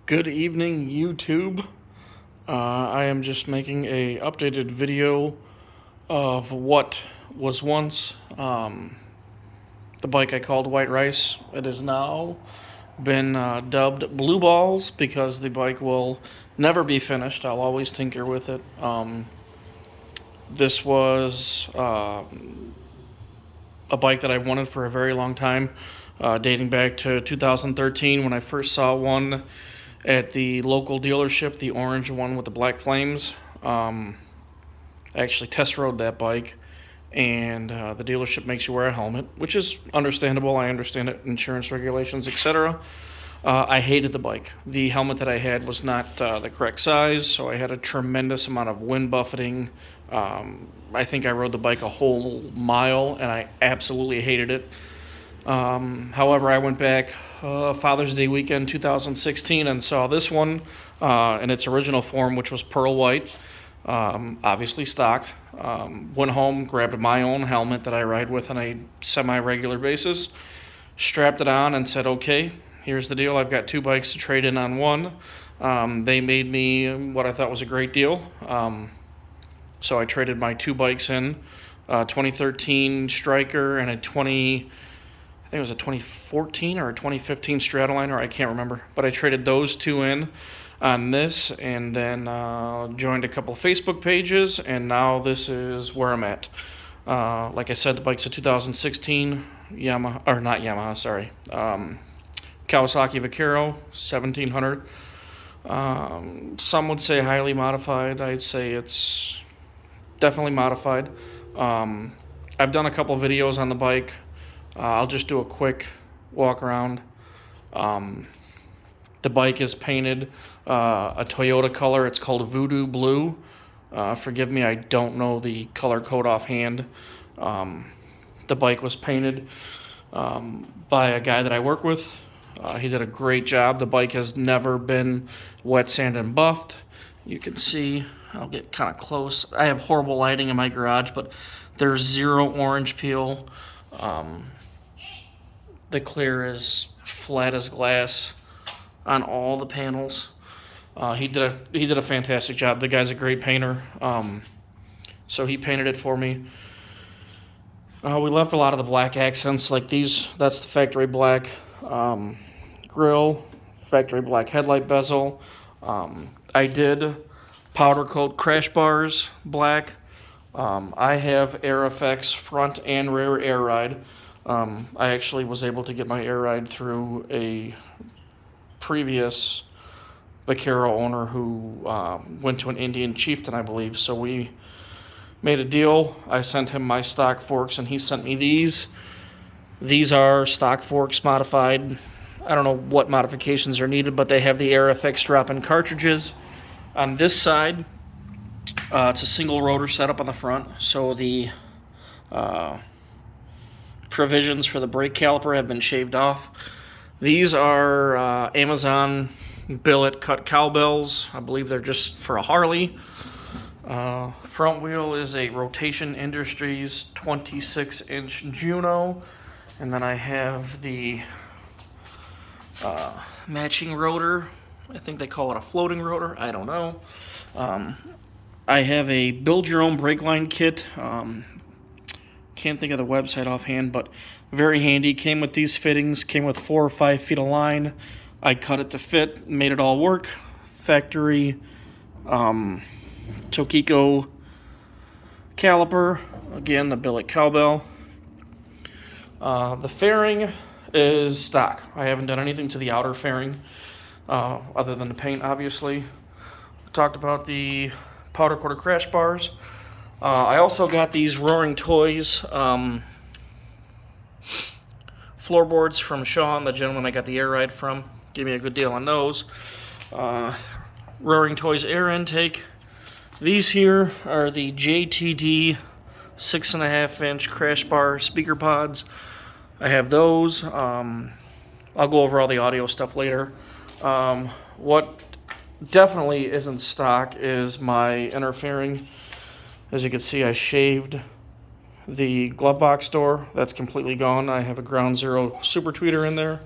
Good evening, YouTube. I am just making a updated video of what was once the bike I called White Rice. It has now been dubbed Blue Balls because the bike will never be finished. I'll always tinker with it. This was a bike that I wanted for a very long time, dating back to 2013 when I first saw one at the local dealership, the orange one with the black flames. I actually test rode that bike, and the dealership makes you wear a helmet, which is understandable. I understand it, insurance regulations, etc. I hated the bike. The helmet that I had was not the correct size, so I had a tremendous amount of wind buffeting. I think I rode the bike a whole mile, and I absolutely hated it. However, I went back Father's Day weekend 2016 and saw this one in its original form, which was pearl white, obviously stock. Went home, grabbed my own helmet that I ride with on a semi-regular basis, strapped it on, and said, okay, here's the deal. I've got two bikes to trade in on one. They made me what I thought was a great deal. So I traded my two bikes in, 2013 Striker and I think it was a 2014 or a 2015 Stratoliner, I can't remember. But I traded those two in on this, and then joined a couple of Facebook pages, and now this is where I'm at. Like I said, the bike's a 2016 Kawasaki Vaquero 1700. Some would say highly modified. I'd say it's definitely modified. I've done a couple videos on the bike. I'll just do a quick walk around. The bike is painted a Toyota color. It's called Voodoo Blue. Forgive me, I don't know the color code offhand. The bike was painted by a guy that I work with. He did a great job. The bike has never been wet sand and buffed. You can see, I'll get kind of close. I have horrible lighting in my garage, but there's zero orange peel. The clear is flat as glass on all the panels. He did a fantastic job. The guy's a great painter. So he painted it for me. We left a lot of the black accents like these. That's the factory black grill, factory black headlight bezel. I did powder coat crash bars black. I have Air Effects front and rear air ride. I actually was able to get my air ride through a previous Vaquero owner who went to an Indian chieftain, I believe. So we made a deal. I sent him my stock forks, and he sent me these. These are stock forks modified. I don't know what modifications are needed, but they have the Air Effects drop-in cartridges. On this side, it's a single rotor setup on the front, so the provisions for the brake caliper have been shaved off. These are Amazon billet cut cowbells. I believe they're just for a Harley. Front wheel is a Rotation Industries 26-inch Juno. And then I have the matching rotor. I think they call it a floating rotor. I don't know. I have a build your own brake line kit. Can't think of the website offhand, but very handy. Came with these fittings, came with 4 or 5 feet of line. I cut it to fit, made it all work. Factory Tokiko caliper, again the billet cowbell. The fairing is stock. I haven't done anything to the outer fairing other than the paint, obviously. Talked about the powder coated crash bars. I also got these Roaring Toys floorboards from Sean, the gentleman I got the air ride from. Gave me a good deal on those. Roaring Toys air intake. These here are the JTD 6.5-inch crash bar speaker pods. I have those. I'll go over all the audio stuff later. What definitely isn't stock is my inner fairing. As you can see, I shaved the glove box door. That's completely gone. I have a Ground Zero super tweeter in there.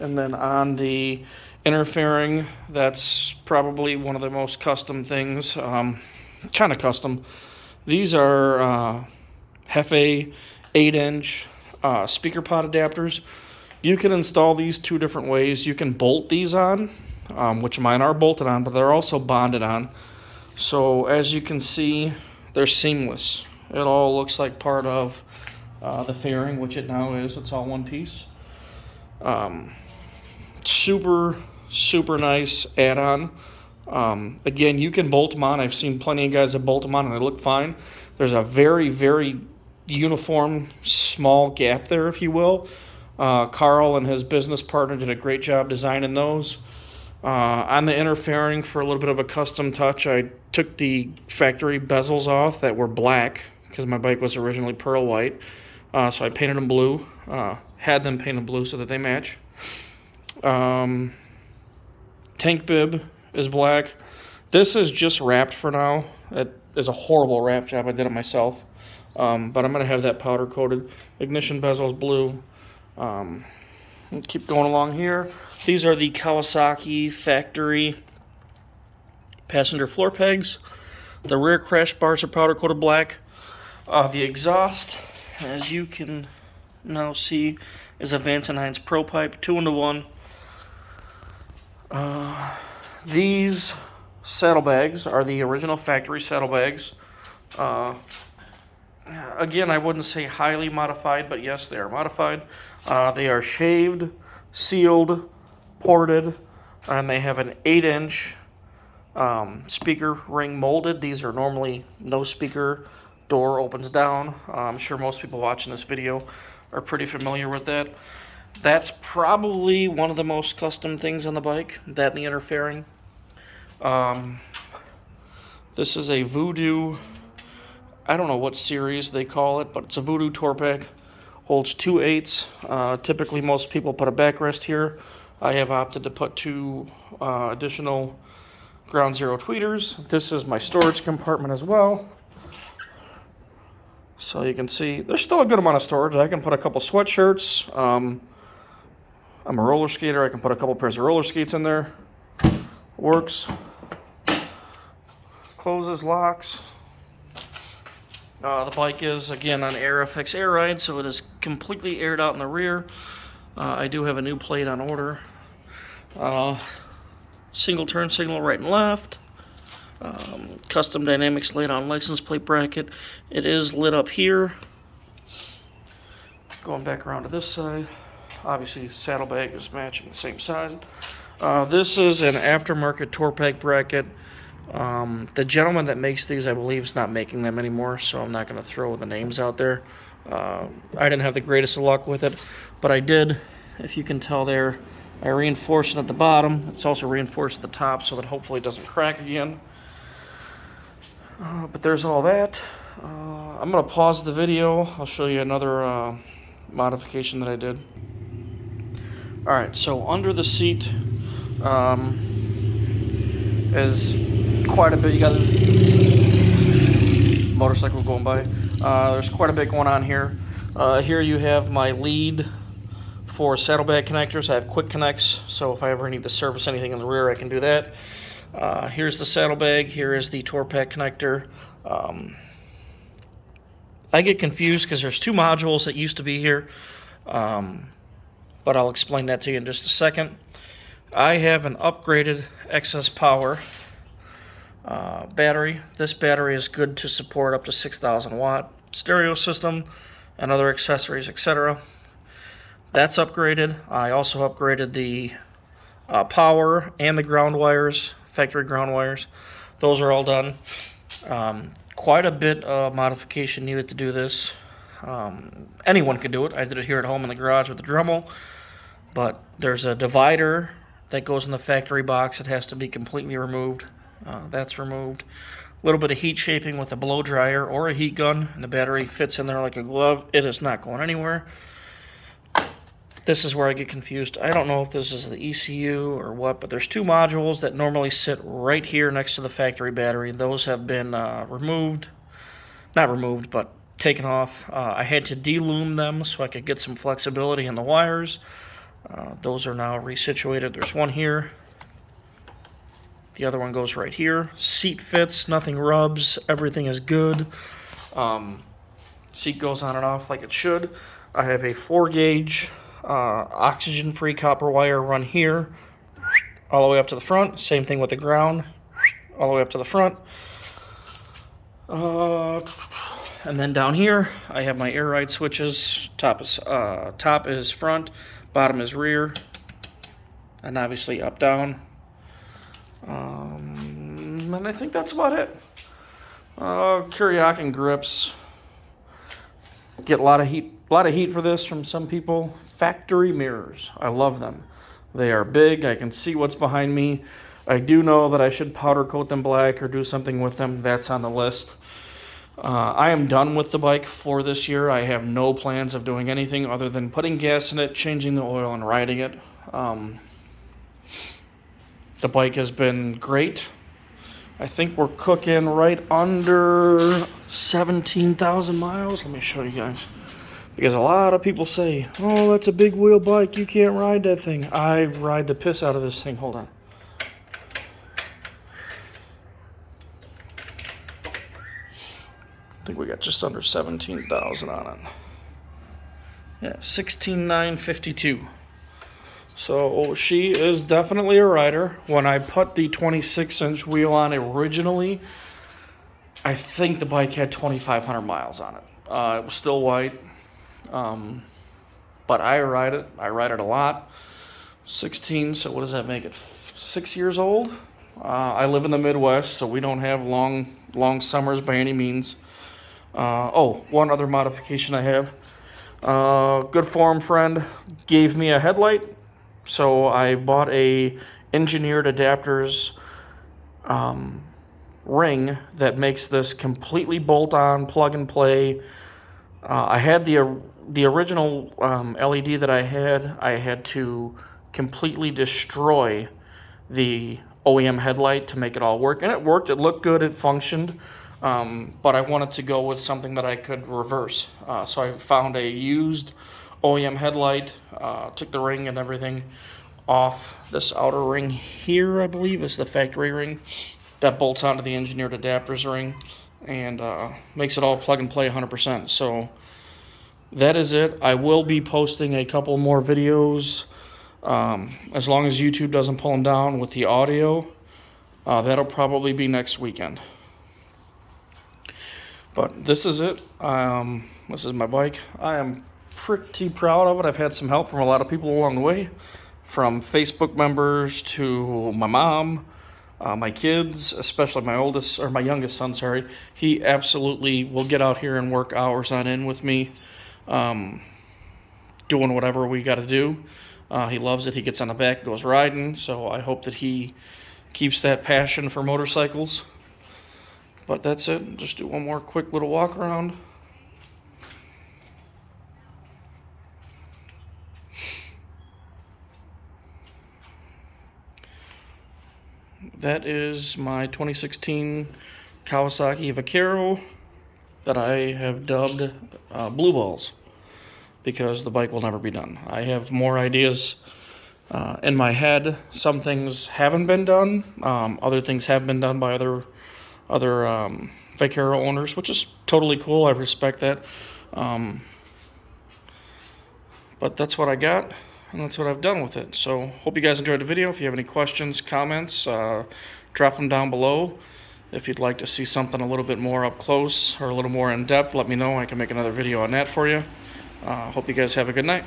And then on the inner fairing, that's probably one of the most custom things, kind of custom. These are Hefe 8-inch speaker pod adapters. You can install these two different ways. You can bolt these on, which mine are bolted on, but they're also bonded on. So as you can see, they're seamless. It all looks like part of the fairing, which it now is. It's all one piece. Super nice add-on. Again, you can bolt them on. I've seen plenty of guys that bolt them on and they look fine. There's a very uniform small gap there, if you will. Carl and his business partner did a great job designing those. On the inner fairing, for a little bit of a custom touch, I took the factory bezels off that were black because my bike was originally pearl white. So I painted them blue, had them painted blue so that they match. Tank bib is black. This is just wrapped for now. It is a horrible wrap job. I did it myself. But I'm going to have that powder coated. Ignition bezel is blue. Keep going along here. These are the Kawasaki factory passenger floor pegs. The rear crash bars are powder coated black. The exhaust, as you can now see, is a Vance & Hines Pro Pipe 2-in-1. These saddlebags are the original factory saddlebags. Again, I wouldn't say highly modified, but yes, they are modified. They are shaved, sealed, ported, and they have an 8-inch speaker ring molded. These are normally no speaker, door opens down. I'm sure most people watching this video are pretty familiar with that. That's probably one of the most custom things on the bike, that and the inner fairing. This is a Voodoo, I don't know what series they call it, but it's a Voodoo tour pack. Holds 2 8s. Typically most people put a backrest here. I have opted to put 2 additional Ground Zero tweeters. This is my storage compartment as well. So you can see there's still a good amount of storage. I can put a couple sweatshirts. I'm a roller skater. I can put a couple pairs of roller skates in there. Works. Closes, locks. The bike is, again, on AirFX Air Ride, so it is completely aired out in the rear. I do have a new plate on order. Single turn signal right and left. Custom Dynamics laid on license plate bracket. It is lit up here. Going back around to this side. Obviously, saddlebag is matching the same size. This is an aftermarket tour pack bracket. The gentleman that makes these, I believe, is not making them anymore, so I'm not going to throw the names out there. I didn't have the greatest of luck with it, but I did, if you can tell there, I reinforced it at the bottom. It's also reinforced at the top so that hopefully it doesn't crack again. But there's all that. I'm going to pause the video. I'll show you another modification that I did. Alright, so under the seat is quite a bit. You got a motorcycle going by. There's quite a bit going on here. Here you have my lead for saddlebag connectors. I have quick connects, so if I ever need to service anything in the rear, I can do that. Here's the saddlebag. Here is the tour pack connector. I get confused because there's 2 modules that used to be here, but I'll explain that to you in just a second. I have an upgraded excess power battery. This battery is good to support up to 6,000 watt stereo system and other accessories, etc. That's upgraded. I also upgraded the power and the ground wires, factory ground wires. Those are all done. Quite a bit of modification needed to do this. Anyone could do it. I did it here at home in the garage with the Dremel. But there's a divider that goes in the factory box. It has to be completely removed. That's removed. A little bit of heat shaping with a blow dryer or a heat gun, and the battery fits in there like a glove. It is not going anywhere. This is where I get confused. I don't know if this is the ECU or what, but there's 2 modules that normally sit right here next to the factory battery. Those have been removed. Not removed, but taken off. I had to delume them so I could get some flexibility in the wires. Those are now resituated. There's one here. The other one goes right here. Seat fits, nothing rubs, everything is good. Seat goes on and off like it should. I have a 4-gauge oxygen-free copper wire run here, all the way up to the front. Same thing with the ground, all the way up to the front. And then down here, I have my air ride switches. Top is front, bottom is rear, and obviously up, down. And I think that's about it. Kawasaki grips. Get a lot of heat for this from some people. Factory mirrors. I love them. They are big. I can see what's behind me. I do know that I should powder coat them black or do something with them. That's on the list. I am done with the bike for this year. I have no plans of doing anything other than putting gas in it, changing the oil, and riding it. The bike has been great. I think we're cooking right under 17,000 miles. Let me show you guys. Because a lot of people say, oh, that's a big wheel bike. You can't ride that thing. I ride the piss out of this thing. Hold on. I think we got just under 17,000 on it. Yeah, 16,952. So she is definitely a rider. When I put the 26-inch wheel on originally, I think the bike had 2,500 miles on it. It was still white, but I ride it. I ride it a lot. 16, so what does that make it? 6 years old? I live in the Midwest, so we don't have long summers by any means. One other modification I have. Good forum friend gave me a headlight. So I bought a engineered adapters ring that makes this completely bolt-on, plug-and-play. I had the original LED that I had to completely destroy the OEM headlight to make it all work. And it worked. It looked good. It functioned. But I wanted to go with something that I could reverse. So I found a used OEM headlight, took the ring and everything off. This outer ring here, I believe, is the factory ring that bolts onto the engineered adapters ring and makes it all plug and play 100%. So that is it. I will be posting a couple more videos as long as YouTube doesn't pull them down with the audio. That'll probably be next weekend. But this is it. This is my bike. I am pretty proud of it. I've had some help from a lot of people along the way, from Facebook members to my mom, my kids, especially my youngest son, sorry. He absolutely will get out here and work hours on end with me, doing whatever we got to do. He loves it. He gets on the back, goes riding, so I hope that he keeps that passion for motorcycles. But that's it. Just do one more quick little walk around. That is my 2016 Kawasaki Vaquero that I have dubbed Blue Balls, because the bike will never be done. I have more ideas in my head. Some things haven't been done. Other things have been done by other Vaquero owners, which is totally cool. I respect that. But that's what I got, and that's what I've done with it. So hope you guys enjoyed the video. If you have any questions, comments, drop them down below. If you'd like to see something a little bit more up close or a little more in depth, let me know. I can make another video on that for you. Hope you guys have a good night.